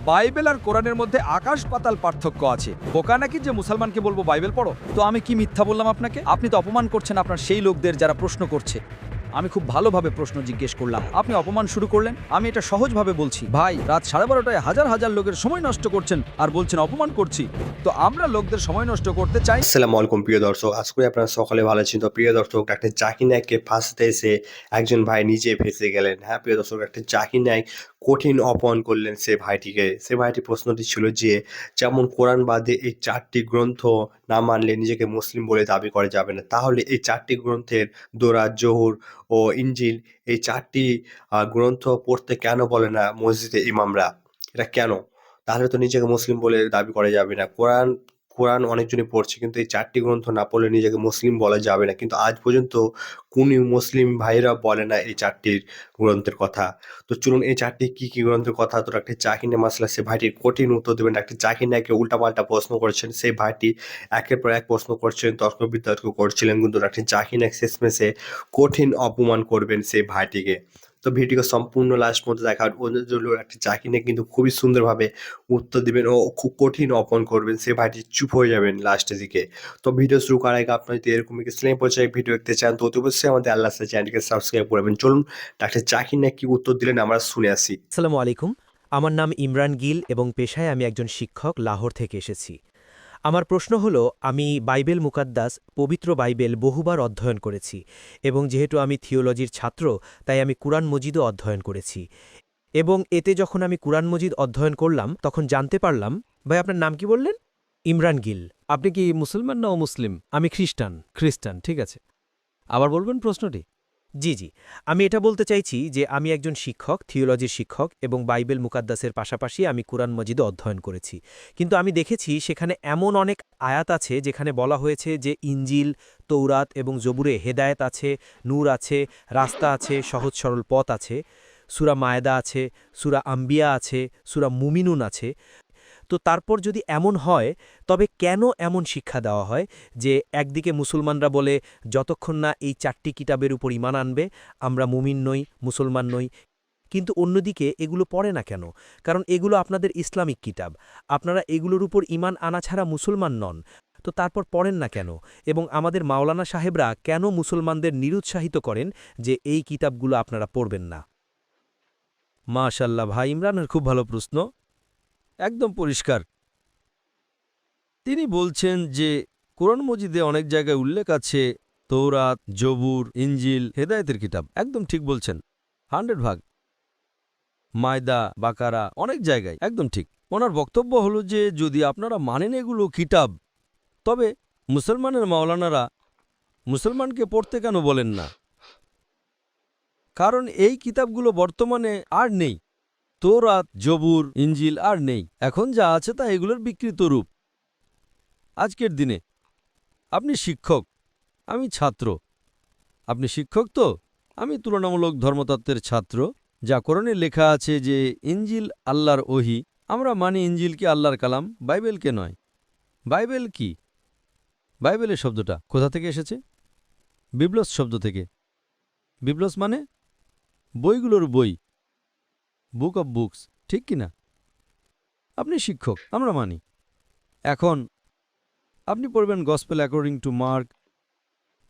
Bible আর কোরআনের মধ্যে আকাশ পাতাল পার্থক্য আছে। বোকা নাকি যে মুসলমানকে বলবো বাইবেল পড়ো? তো আমি কি মিথ্যা বললাম আপনাকে? আপনি তো অপমান করছেন আপনার সেই লোকদের যারা প্রশ্ন করছে। আমি খুব ভালোভাবে প্রশ্ন জিজ্ঞেস করলাম, আপনি অপমান শুরু করলেন। আমি এটা সহজভাবে বলছি, ভাই রাত 12:30টায় হাজার হাজার লোকের সময় নষ্ট করছেন আর বলছেন অপমান করছি। তো আমরা লোকদের সময় নষ্ট করতে চাই। আসসালামু আলাইকুম প্রিয় দর্শক, আশা করি আপনারা সকলে ভালো আছেন। তো প্রিয় দর্শক, একটা জাকির নায়ককে ফাঁসাতে এসে একজন ভাই নিজে ফেঁসে গেলেন। হ্যাঁ প্রিয় দর্শক, একটা জাকির নায়ক কঠিন অপমান করলেন সে ভাইটিকে। সে ভাইটির প্রশ্নটি ছিল যে, যেমন কোরআন বাদে এই 4টি গ্রন্থ না মানলে নিজেকে মুসলিম বলে দাবি করা যাবে না, তাহলে এই 4টি গ্রন্থের দোরাত, জহুর ও ইনজিল এই 4টি গ্রন্থ পড়তে কেন বলে না মসজিদে ইমামরা? এটা কেন? তাহলে তো নিজেকে মুসলিম বলে দাবি করা যাবে না। কোরআন অনেকজনই পড়ছে, কিন্তু এই 4টি গ্রন্থ না পড়লে নিজেকে মুসলিম বলা যাবে না। কিন্তু আজ পর্যন্ত কোনই মুসলিম ভাইরা বলে না এই 4টির গ্রন্থের কথা। তো চলুন এই 4টি কি গ্রন্থের কথা তো ডাক্তার জাকির নায়ক মাসলা সে ভাইটির কঠিন উত্তর দেবেন। ডাক্তার জাকির নায়ককে উল্টাপাল্টা প্রশ্ন করেছেন, সেই ভাইটি একের পর এক প্রশ্ন করছেন, তর্ক বিতর্ক করছিলেন, কিন্তু ডাক্তার জাকির নায়ক শেষমেশে কঠিন অপমান করবেন সেই ভাইটিকে। তো ভিডিওকে সম্পূর্ণ লাস্ট পর্যন্ত দেখা একটা জাকির নায়ক কিন্তু খুবই সুন্দরভাবে উত্তর দিবেন ও খুব কঠিন অপমান করবেন, সে ভাইটি চুপ হয়ে যাবেন লাস্টের দিকে। তো ভিডিও শুরু করার আগে আপনার যদি এরকম ইসলামী পর্যায়ে ভিডিও দেখতে চান তো অতি অবশ্যই আমাদের আল্লাহ চ্যানেলকে সাবস্ক্রাইব করবেন। চলুন ডাক্তার জাকির নায়ক কি উত্তর দিলেন আমরা শুনে আসি। আসসালামু আলাইকুম। আমার নাম ইমরান গিল এবং পেশায় আমি একজন শিক্ষক, লাহোর থেকে এসেছি। আমার প্রশ্ন হলো, আমি বাইবেল মুকাদ্দাস, পবিত্র বাইবেল বহুবার অধ্যয়ন করেছি এবং যেহেতু আমি থিওলজির ছাত্র তাই আমি কুরআন মজিদও অধ্যয়ন করেছি। এবং এতে যখন আমি কুরআন মজিদ অধ্যয়ন করলাম তখন জানতে পারলাম। ভাই আপনার নাম কি বললেন? ইমরান গিল। আপনি কি মুসলমান না অমুসলিম? আমি খ্রিস্টান। খ্রিস্টান, ঠিক আছে। আবার বলবেন প্রশ্নটি। জি, আমি এটা বলতে চাইছি যে আমি একজন শিক্ষক, থিওলজির শিক্ষক এবং বাইবেল মুকাদ্দাসের পাশাপাশি আমি কুরআন মজিদও অধ্যয়ন করেছি। কিন্তু আমি দেখেছি সেখানে এমন অনেক আয়াত আছে যেখানে বলা হয়েছে যে ইনজিল, তৌরাত এবং জবুরে হেদায়েত আছে, নূর আছে, রাস্তা আছে, সহজ সরল পথ আছে, সূরা মায়েদা আছে, সূরা আম্বিয়া আছে, সূরা মুমিনুন আছে। তো তারপর যদি এমন হয় তবে কেন এমন শিক্ষা দেওয়া হয় যে একদিকে মুসলমানরা বলে যতক্ষণ না এই 4টি কিতাবের উপর ঈমান আনবে আমরা মুমিন নই, মুসলমান নই, কিন্তু অন্যদিকে এগুলো পড়ে না কেন? কারণ এগুলো আপনাদের ইসলামিক কিতাব, আপনারা এগুলোর উপর ঈমান আনা ছাড়া মুসলমান নন। তো তারপর পড়েন না কেন? এবং আমাদের মাওলানা সাহেবরা কেন মুসলমানদের নিরুৎসাহিত করেন যে এই কিতাবগুলো আপনারা পড়বেন না? মাশাআল্লাহ, ভাই ইমরানের খুব ভালো প্রশ্ন, একদম পরিষ্কার। তিনি বলছেন যে কোরআন মজিদে অনেক জায়গায় উল্লেখ আছে তৌরাত, জবুর, ইনজিল হেদায়েতের কিতাব। একদম ঠিক বলছেন, 100 ভাগ। মায়দা, বাকারা অনেক জায়গায়, একদম ঠিক। ওনার বক্তব্য হলো যে যদি আপনারা মানেন এগুলো কিতাব, তবে মুসলমানের মাওলানারা মুসলমানকে পড়তে কেন বলেন না? কারণ এই কিতাবগুলো বর্তমানে আর নেই। তৌরাত, জবুর, ইনজিল আর নেই। এখন যা আছে তা এগুলোর বিকৃত রূপ। আজকের দিনে আপনি শিক্ষক, আমি ছাত্র। আপনি শিক্ষক তো, আমি তুলনামূলক ধর্মতত্ত্বের ছাত্র। যা কোরআনে লেখা আছে যে ইনজিল আল্লাহর ওহী, আমরা মানি ইনজিলকে আল্লাহর কালাম, বাইবেলকে নয়। বাইবেল কি? বাইবেলের শব্দটা কোথা থেকে এসেছে? বিবলস শব্দ থেকে। বিবলস মানে বইগুলোর বই, বুক অব বুকস, ঠিক কিনা? আপনি শিক্ষক, আমরা মানি। এখন আপনি পড়বেন গসপেল অ্যাকর্ডিং টু মার্ক,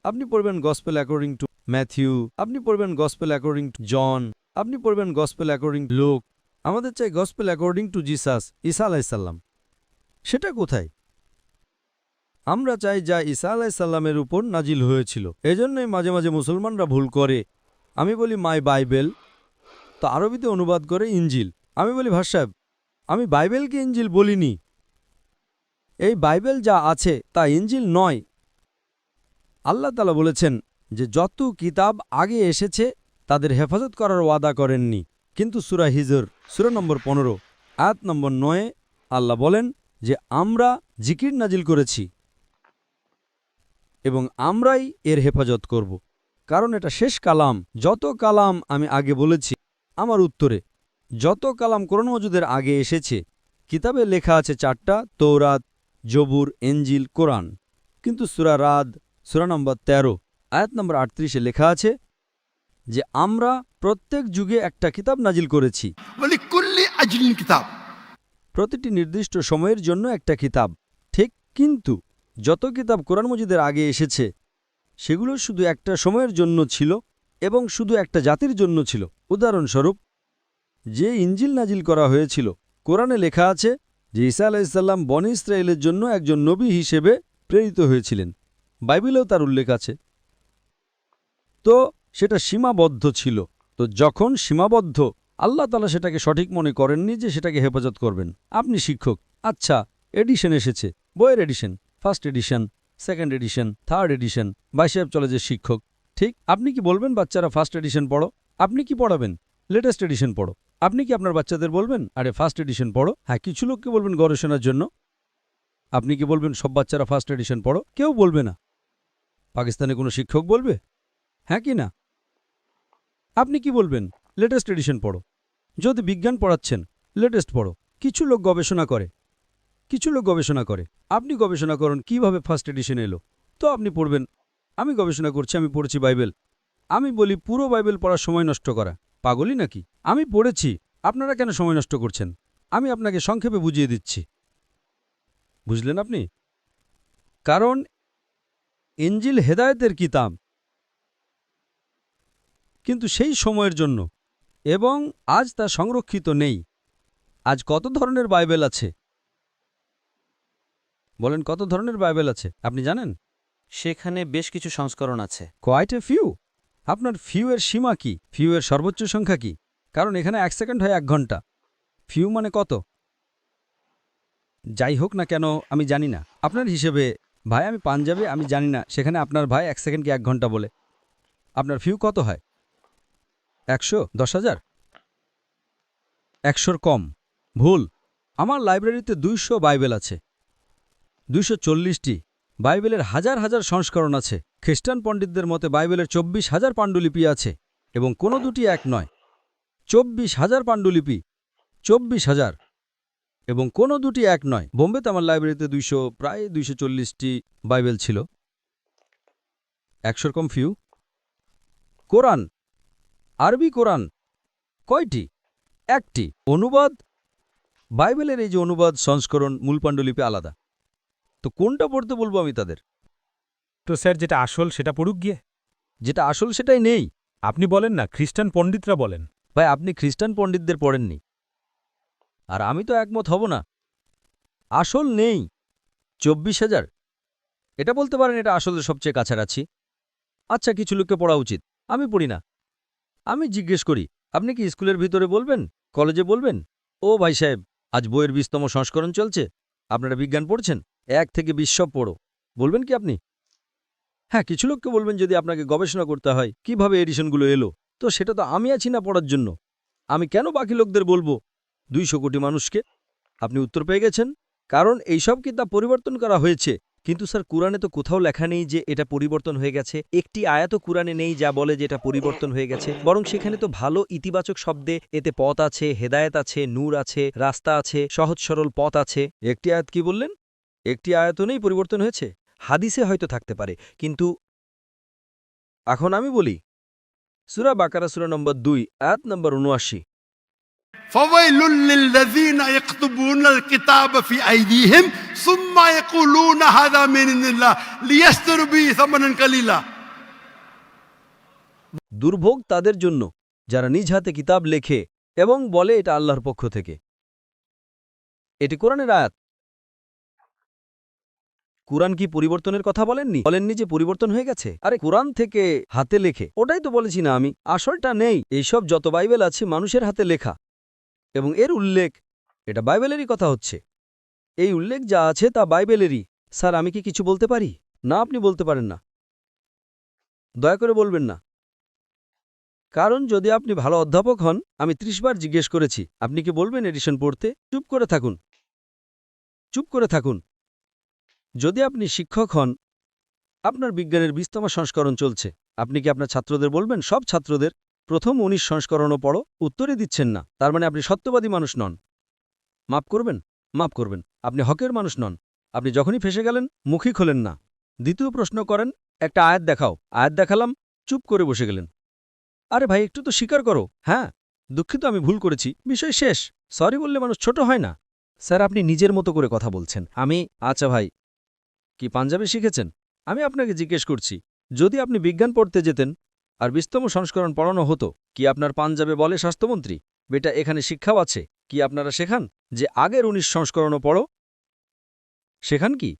আপনি পড়বেন গসপেল অ্যাকর্ডিং টু ম্যাথিউ, আপনি পড়বেন গসপেল অ্যাকর্ডিং টু জন, আপনি পড়বেন গসপেল অ্যাকর্ডিং টু লুক। আমাদের চাই গসপেল অ্যাকর্ডিং টু জিসাস, ঈসা আলাইসাল্লাম। সেটা কোথায়? আমরা চাই যা ঈসা আলাইসাল্লামের উপর নাজিল হয়েছিল। এজন্যই মাঝে মাঝে মুসলমানরা ভুল করে। আমি বলি মাই বাইবেল, তো আরবিতে অনুবাদ করে ইনজিল। আমি বলি ভাই সাহেব, আমি বাইবেলকে ইনজিল বলিনি। এই বাইবেল যা আছে তা ইনজিল নয়। আল্লাহ তাআলা বলেছেন যে যত কিতাব আগে এসেছে তাদের হেফাজত করার ওয়াদা করেননি। কিন্তু সূরা হিজর, সূরা নম্বর 15, আয়াত নম্বর 9 আল্লাহ বলেন যে আমরা জিকির নাজিল করেছি এবং আমরাই এর হেফাজত করব, কারণ এটা শেষ কালাম। যত কালাম আমি আগে বলেছি আমার উত্তরে, যত কালাম কোরআন মজিদের আগে এসেছে কিতাবে লেখা আছে 4টা, তৌরাত, জবুর, ইনজিল, কোরআন। কিন্তু সূরা রাদ, সূরা নম্বর 13, আয়াত নম্বর 38 লেখা আছে যে আমরা প্রত্যেক যুগে একটা কিতাব নাজিল করেছি। ولكل أجل كتاب। প্রতিটি নির্দিষ্ট সময়ের জন্য একটা কিতাব, ঠিক? কিন্তু যত কিতাব কোরআন মজিদের আগে এসেছে সেগুলো শুধু একটা সময়ের জন্য ছিল এবং শুধু একটা জাতির জন্য ছিল। উদাহরণস্বরূপ, যে ইঞ্জিল নাজিল করা হয়েছিল, কোরআনে লেখা আছে যে ঈসা আলাইহিসসালাম বনী ইসরায়েলের জন্য একজন নবী হিসেবে প্রেরিত হয়েছিলেন। বাইবেলেও তার উল্লেখ আছে। তো সেটা সীমাবদ্ধ ছিল। তো যখন সীমাবদ্ধ, আল্লাহ তাআলা সেটাকে সঠিক মনে করেননি যে সেটাকে হেফাজত করবেন। আপনি শিক্ষক, আচ্ছা এডিশন এসেছে, বইয়ের edition, first edition, second edition, third edition, ভাই সাহেব চলে যে শিক্ষক, ঠিক? আপনি কি বলবেন বাচ্চারা ফার্স্ট এডিশন পড়ো? আপনি কি পড়াবেন? লেটেস্ট এডিশন পড়ো। আপনি কি আপনার বাচ্চাদের বলবেন আরে ফার্স্ট এডিশন পড়ো? হ্যাঁ, কিছু লোককে বলবেন গবেষণার জন্য। আপনি কি বলবেন সব বাচ্চারা ফার্স্ট এডিশন পড়ো? কেউ বলবে না। পাকিস্তানে কোনো শিক্ষক বলবে? হ্যাঁ কি না? আপনি কি বলবেন লেটেস্ট এডিশন পড়ো? যদি বিজ্ঞান পড়াচ্ছেন, লেটেস্ট পড়ো। কিছু লোক গবেষণা করে, আপনি গবেষণা করুন কিভাবে ফার্স্ট এডিশন এলো। তো আপনি পড়বেন আমি গবেষণা করছি, আমি পড়েছি বাইবেল। আমি বলি পুরো বাইবেল পড়ার সময় নষ্ট করা পাগলই নাকি? আমি পড়েছি, আপনারা কেন সময় নষ্ট করছেন? আমি আপনাকে সংক্ষেপে বুঝিয়ে দিচ্ছি, বুঝলেন আপনি? কারণ ইঞ্জিল হেদায়েতের কিতাব, কিন্তু সেই সময়ের জন্য, এবং আজ তা সংরক্ষিত নেই। আজ কত ধরনের বাইবেল আছে? বলেন কত ধরনের বাইবেল আছে আপনি জানেন? সেখানে বেশ কিছু সংস্করণ আছে। Quite a few. আপনার ফিউ এর সীমা কি? ফিউ এর সর্বোচ্চ সংখ্যা কি? কারণ এখানে 1 সেকেন্ড হয় 1 ঘন্টা। ফিউ মানে কত? যাই হোক না কেন আমি জানি না। আপনার হিসেবে, ভাই আমি পাঞ্জাবে, আমি জানি না সেখানে আপনার ভাই 1 সেকেন্ডকে 1 ঘন্টা বলে। আপনার ফিউ কত হয়? 100, 10,000? 100-র কম। ভুল। আমার লাইব্রেরিতে 200 বাইবেল আছে, 240টি। বাইবেলের হাজার হাজার সংস্করণ আছে। খ্রিস্টান পণ্ডিতদের মতে বাইবেলের 24,000 পাণ্ডুলিপি আছে, এবং কোনো দুটি এক নয়। 24,000 পাণ্ডুলিপি, 24,000, এবং কোনো দুটি এক নয়। বোম্বেতে আমার লাইব্রেরিতে প্রায় 240টি বাইবেল ছিল। 100-র কম ফিউ। কোরআন, আরবি কোরআন কয়টি? 1টি। অনুবাদ, বাইবেলের এই যে অনুবাদ সংস্করণ, মূল পাণ্ডুলিপি আলাদা। তো কোনটা পড়তে বলবো আমি তাদের? তো স্যার, যেটা আসল সেটা পড়ুক গিয়ে। যেটা আসল সেটাই নেই। আপনি বলেন না, খ্রিস্টান পণ্ডিতরা বলেন। ভাই আপনি খ্রিস্টান পণ্ডিতদের পড়েননি, আর আমি তো একমত হব না। আসল নেই। 24,000, এটা বলতে পারেন এটা আসলের সবচেয়ে কাছাকাছি। আচ্ছা, কিছু লোককে পড়া উচিত, আমি পড়ি না। আমি জিজ্ঞেস করি আপনি কি স্কুলের ভিতরে বলবেন, কলেজে বলবেন ও ভাই সাহেব আজ বইয়ের 20তম সংস্করণ চলছে, আপনারা বিজ্ঞান পড়ছেন, 1 থেকে 20 সব পড়ো, বলবেন কি আপনি? হ্যাঁ, কিছু লোককে বলবেন যদি আপনাকে গবেষণা করতে হয় কিভাবে এডিশনগুলো এলো, তো সেটা তো আমি আছি না পড়ার জন্য। আমি কেন বাকি লোকদের বলবো? 200 কোটি মানুষকে। আপনি উত্তর পেয়ে গেছেন। কারণ এইসব কিতাব পরিবর্তন করা হয়েছে। কিন্তু স্যার, কুরআনে তো কোথাও লেখা নেই যে এটা পরিবর্তন হয়ে গেছে। একটি আয়াতও কুরআনে নেই যা বলে যে এটা পরিবর্তন হয়ে গেছে। বরং সেখানে তো ভালো ইতিবাচক শব্দে এতে পথ আছে, হেদায়েত আছে, নূর আছে, রাস্তা আছে, সহজ সরল পথ আছে। একটি আয়াত কি বললেন? একটি আয়াতও নেই পরিবর্তন হয়েছে। হাদিসে হয়তো থাকতে পারে, কিন্তু এখন আমি বলি, সূরা বাকারা সূরা নম্বর 2 আয়াত নম্বর 79। فويل للذين يكتبون الكتاب في أيديهم ثم يقولون هذا من عند الله ليشتروا به ثمنا قليلا। দুর্ভোগ তাদের জন্য যারা নিজ হাতে কিতাব লেখে এবং বলে এটা আল্লাহর পক্ষ থেকে। এটি কোরআনের আয়াত। কুরআন কি পরিবর্তনের কথা বলেননি? বলেননি যে পরিবর্তন হয়ে গেছে? আরে কোরআন থেকে হাতে লেখে, ওটাই তো বলেছি না আমি। আসলটা নেই। এইসব যত বাইবেল আছে মানুষের হাতে লেখা, এবং এর উল্লেখ এটা বাইবেলেরই কথা হচ্ছে। এই উল্লেখ যা আছে তা বাইবেলেরই। স্যার, আমি কি কিছু বলতে পারি? না, আপনি বলতে পারেন না। দয়া করে বলবেন না। কারণ যদি আপনি ভালো অধ্যাপক হন, আমি 30 বার জিজ্ঞেস করেছি আপনি কি বলবেন এডিশন পড়তে? চুপ করে থাকুন, চুপ করে থাকুন। যদি আপনি শিক্ষক হন, আপনার বিজ্ঞানের 20তম সংস্করণ চলছে, আপনি কি আপনার ছাত্রদের বলবেন সব ছাত্রদের প্রথম 19 সংস্করণও পড়ো? উত্তরই দিচ্ছেন না। তার মানে আপনি সত্যবাদী মানুষ নন। মাফ করবেন, মাফ করবেন, আপনি হকের মানুষ নন। আপনি যখনই ফেসে গেলেন মুখই খোলেন না। দ্বিতীয় প্রশ্ন করেন একটা আয়াত দেখাও, আয়াত দেখালাম, চুপ করে বসে গেলেন। আরে ভাই, একটু তো স্বীকার করো। হ্যাঁ, দুঃখিত, আমি ভুল করেছি, বিষয় শেষ। সরি বললে মানুষ ছোট হয় না। স্যার আপনি নিজের মতো করে কথা বলছেন। আচ্ছা ভাই, কি পাঞ্জাবি শিখেছেন? আমি আপনাকে জিজ্ঞেস করছি, যদি আপনি বিজ্ঞান পড়তে যেতেন আর ২০তম সংস্করণ পড়ানো হতো, কি আপনার পাঞ্জাবে বলে স্বাস্থ্যমন্ত্রী, বেটা এখানে শিক্ষাও আছে, কি আপনারা শেখান যে আগের ১৯ সংস্করণও পড়ো? শেখান কি?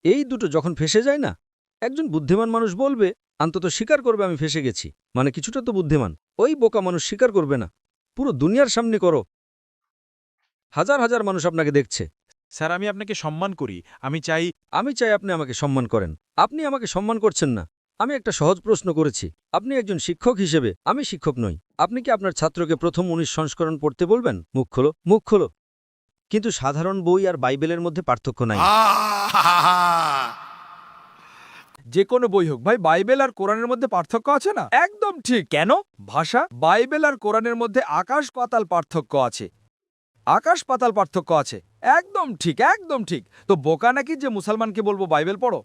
এই দুটো যখন ফেঁসে যায় না, একজন বুদ্ধিমান মানুষ বলবে, অন্তত স্বীকার করবে আমি ফেঁসে গেছি, মানে কিছুটা তো বুদ্ধিমান। ওই বোকা মানুষ স্বীকার করবে না। পুরো দুনিয়ার সামনে করো, হাজার হাজার মানুষ আপনাকে দেখছে। স্যার আমি আপনাকে সম্মান করি, আমি চাই আপনি আমাকে সম্মান করেন। আপনি আমাকে সম্মান করছেন না। আমি একটা সহজ প্রশ্ন করেছি। আপনি একজন শিক্ষক হিসেবে, আমি শিক্ষক নই। আপনি কি আপনার ছাত্রকে প্রথম ১৯ সংস্করণ পড়তে বলবেন? মুখ খোলো, মুখ খোলো। কিন্তু সাধারণ বই আর বাইবেলের মধ্যে পার্থক্য নাই। যে কোনো বই হোক ভাই, বাইবেল আর কোরআনের মধ্যে পার্থক্য আছে না? একদম ঠিক। কেন? ভাষা। বাইবেল আর কোরআনের মধ্যে আকাশ পাতাল পার্থক্য আছে। আকাশ পাতাল পার্থক্য আছে। একদম ঠিক, একদম ঠিক। তো বোকা নাকি যে মুসলমানকে বলবো বাইবেল পড়ো?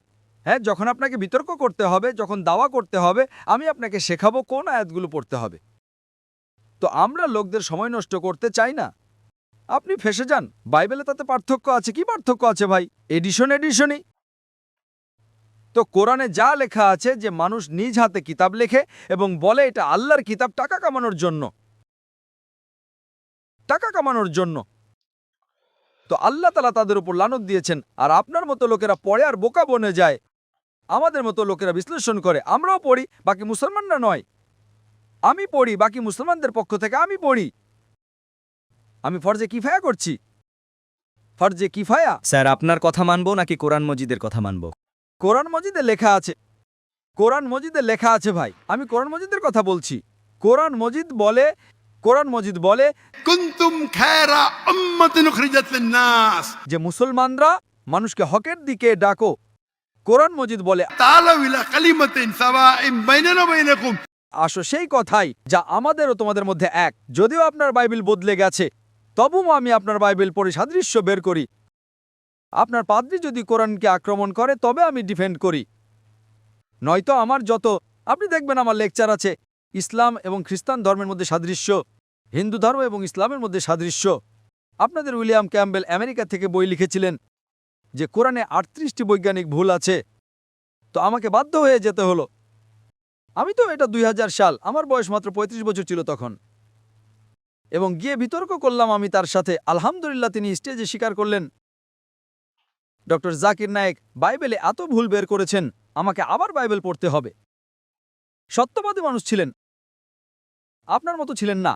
হ্যাঁ, যখন আপনাকে বিতর্ক করতে হবে, যখন দাওয়া করতে হবে, আমি আপনাকে শেখাবো কোন আয়াতগুলো পড়তে হবে। তো আমরা লোকদের সময় নষ্ট করতে চাই না। আপনি ফেসে যান। বাইবেলে তাতে পার্থক্য আছে। কি পার্থক্য আছে ভাই? এডিশনই। তো কোরআনে যা লেখা আছে যে মানুষ নিজ হাতে কিতাব লেখে এবং বলে এটা আল্লাহর কিতাব টাকা কামানোর জন্য। তো আল্লাহ তাআলা তাদের উপর লানত দিয়েছেন। আর আপনার মতো লোকেরা পড়ে আর বোকা বনে যায়। আমাদের মতো লোকেরা বিশ্লেষণ করে। আমরাও পড়ি, বাকি মুসলমানরা নয়। আমি পড়ি, বাকি মুসলমানদের পক্ষ থেকে আমি পড়ি। আমি ফরজে কিফায়া করছি। ফরজে কিফায়া। স্যার আপনার কথা মানবো নাকি কোরআন মজিদের কথা মানবো? কোরআন মজিদে লেখা আছে। কোরআন মজিদে লেখা আছে ভাই। আমি কোরআন মজিদের কথা বলছি। কোরআন মজিদ বলে কুনতুম খায়রা উম্মাতিন উখরিজাত লিন-নাস, যে মুসলমানরা মানুষকে হকের দিকে ডাকো। কোরআন মজিদ বলে তাআলাউ ইলা কালিমাতিন সাওয়াইন বাইনানা ওয়া বাইনাকুম। আসো সেই কথাই যা আমাদের ও তোমাদের মধ্যে এক। যদিও আপনার বাইবেল বদলে গেছে, তবুও আমি আপনার বাইবেল পড়ে সাদৃশ্য বের করি। আপনার পাদ্রী যদি কোরআনকে আক্রমণ করে তবে আমি ডিফেন্ড করি, নয়তো আমার আপনি দেখবেন আমার লেকচার আছে ইসলাম এবং খ্রিস্টান ধর্মের মধ্যে সাদৃশ্য, হিন্দু ধর্ম এবং ইসলামের মধ্যে সাদৃশ্য। আপনাদের উইলিয়াম ক্যাম্বেল আমেরিকা থেকে বই লিখেছিলেন যে কোরআনে ৩৮টি বৈজ্ঞানিক ভুল আছে। তো আমাকে বাধ্য হয়ে যেতে হলো। আমি তো এটা ২০০০ সাল, আমার বয়স মাত্র ৩৫ বছর ছিল তখন, এবং গিয়ে বিতর্ক করলাম আমি তার সাথে। আলহামদুলিল্লাহ তিনি স্টেজে স্বীকার করলেন, ডক্টর জাকির নায়েক বাইবেলে এত ভুল বের করেছেন, আমাকে আবার বাইবেল পড়তে হবে। সত্যবাদী মানুষ ছিলেন, আপনার মতো ছিলেন না।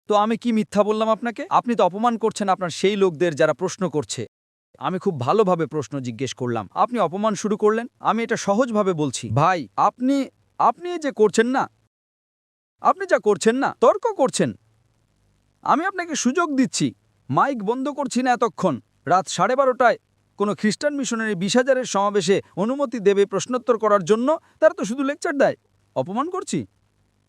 তো আমি কি মিথ্যা বললাম আপনাকে? আপনি তো অপমান করছেন আপনার সেই লোকদের যারা প্রশ্ন করছে। আমি খুব ভালোভাবে প্রশ্ন জিজ্ঞেস করলাম, আপনি অপমান শুরু করলেন। আমি এটা সহজভাবে বলছি ভাই, আপনি যে করছেন না, আপনি যা করছেন না, তর্ক করছেন। আমি আপনাকে সুযোগ দিচ্ছি, মাইক বন্ধ করছি না এতক্ষণ। রাত 12:30টায় কোনো খ্রিস্টান মিশনারি 20,000-এর সমাবেশে অনুমতি দেবে প্রশ্নোত্তর করার জন্য? তারা তো শুধু লেকচার দেয়। অপমান করছি?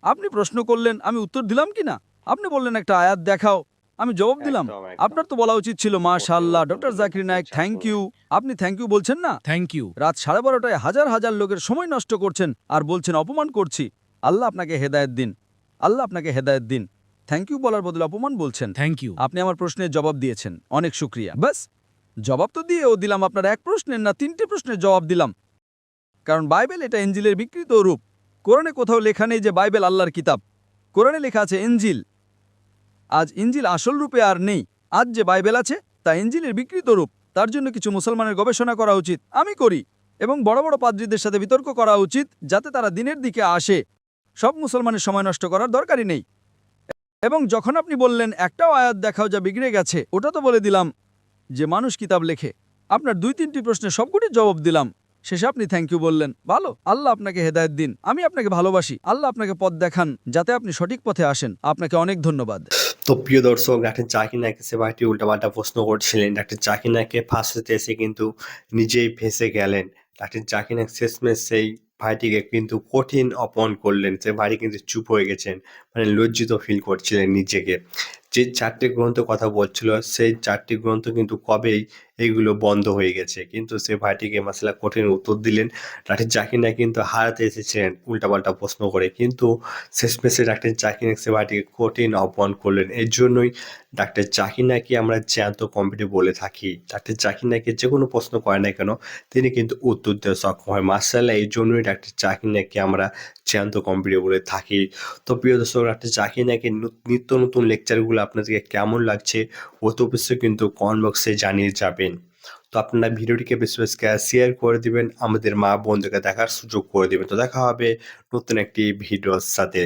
আপনি প্রশ্ন করলেন, আমি উত্তর দিলাম কি না? আপনি বললেন একটা আয়াত দেখাও, আমি জবাব দিলাম। আপনার তো বলা উচিত ছিল মাশাআল্লাহ doctor Zakir Naik, thank you. আপনি থ্যাংক ইউ বলছেন না। Thank you. রাত 12:30টায় হাজার হাজার লোকের সময় নষ্ট করছেন আর বলছেন অপমান করছি। আল্লাহ আপনাকে হেদায়েত দিন, আল্লাহ আপনাকে হেদায়েত দিন। থ্যাংক ইউ বলার বদলে অপমান বলছেন। Thank you. আপনি আমার প্রশ্নের জবাব দিয়েছেন, অনেক শুক্রিয়া। বাস, জবাব তো দিয়েও দিলাম। আপনার এক প্রশ্নের না 3টি প্রশ্নের জবাব দিলাম, কারণ বাইবেল এটা ইনজিলের বিকৃত রূপ। কোরআনে কোথাও লেখা নেই যে বাইবেল আল্লাহর কিতাব। কোরআনে লেখা আছে ইনজিল। আজ ইনজিল আসল রূপে আর নেই। আজ যে বাইবেল আছে তা ইনজিলের বিকৃত রূপ। তার জন্য কিছু মুসলমানের গবেষণা করা উচিত, আমি করি, এবং বড় বড় পাদ্রীদের সাথে বিতর্ক করা উচিত যাতে তারা দিনের দিকে আসে। সব মুসলমানের সময় নষ্ট করার দরকারই নেই। এবং যখন আপনি বললেন একটাও আয়াত দেখাও যা বিগড়ে গেছে, ওটা তো বলে দিলাম যে মানুষ কিতাব লেখে। আপনার 2-3টি প্রশ্নের সবগুলির জবাব দিলাম। শেষে আপনি থ্যাংক ইউ বললেন। ভালো, আল্লাহ আপনাকে হেদায়েত দিন। আমি আপনাকে ভালোবাসি। আল্লাহ আপনাকে পথ দেখান যাতে আপনি সঠিক পথে আসেন। আপনাকে অনেক ধন্যবাদ। তো প্রিয় দর্শক, ডাক্তার জাকির নায়েকের সে ভাইটি উল্টাপাল্টা প্রশ্ন করছিলেন। ডাক্তার জাকির নায়েককে ফাঁসাতে এসে কিন্তু নিজেই ফেঁসে গেলেন। ডাক্তার জাকির নায়েক শেষমেশ সেই ভাইটিকে কিন্তু কঠিন অপমান করলেন। সে ভাইটি কিন্তু চুপ হয়ে গেছেন, মানে লজ্জিত ফিল করছিলেন নিজেকে। যে 4টি গ্রন্থ কথা বলছিল সেই 4টি গ্রন্থ কিন্তু কবেই এগুলো বন্ধ হয়ে গেছে। কিন্তু সে ভাইটিকে মাসালা কঠিন উত্তর দিলেন। ডাক্তার জাকির নায়েক কিন্তু হারাতে এসেছিলেন উল্টাপাল্টা প্রশ্ন করে। কিন্তু শেষমেশে ডাক্তার জাকির নায়েক সে ভাইটিকে কঠিন অপমান করলেন। এর জন্যই ডাক্তার জাকির নায়েককে আমরা জ্যান্ত কম্পিটিটর বলে থাকি। ডাক্তার জাকির নায়েককে যেকোনো প্রশ্ন করে না কেন তিনি কিন্তু উত্তর দিতে সক্ষম হয়। মাশাআল্লাহ এই জন্যই ডাক্তার জাকির নায়েককে আমরা জ্যান্ত কম্পিটিটর বলে থাকি। তো প্রিয় দর্শক ডাক্তার জাকির নায়েকের নিত্য নতুন লেকচারগুলো আপনাদেরকে কেমন লাগছে অতি অবশ্যই কিন্তু কমেন্ট বক্সে জানিয়ে যাবেন। তো আপনারা ভিডিওটিকে বেশি বেশি শেয়ার করে দিবেন, আমাদের মা বোনদেরকে দেখার সুযোগ করে দিবেন। তো দেখা হবে নতুন একটি ভিডিওর সাথে।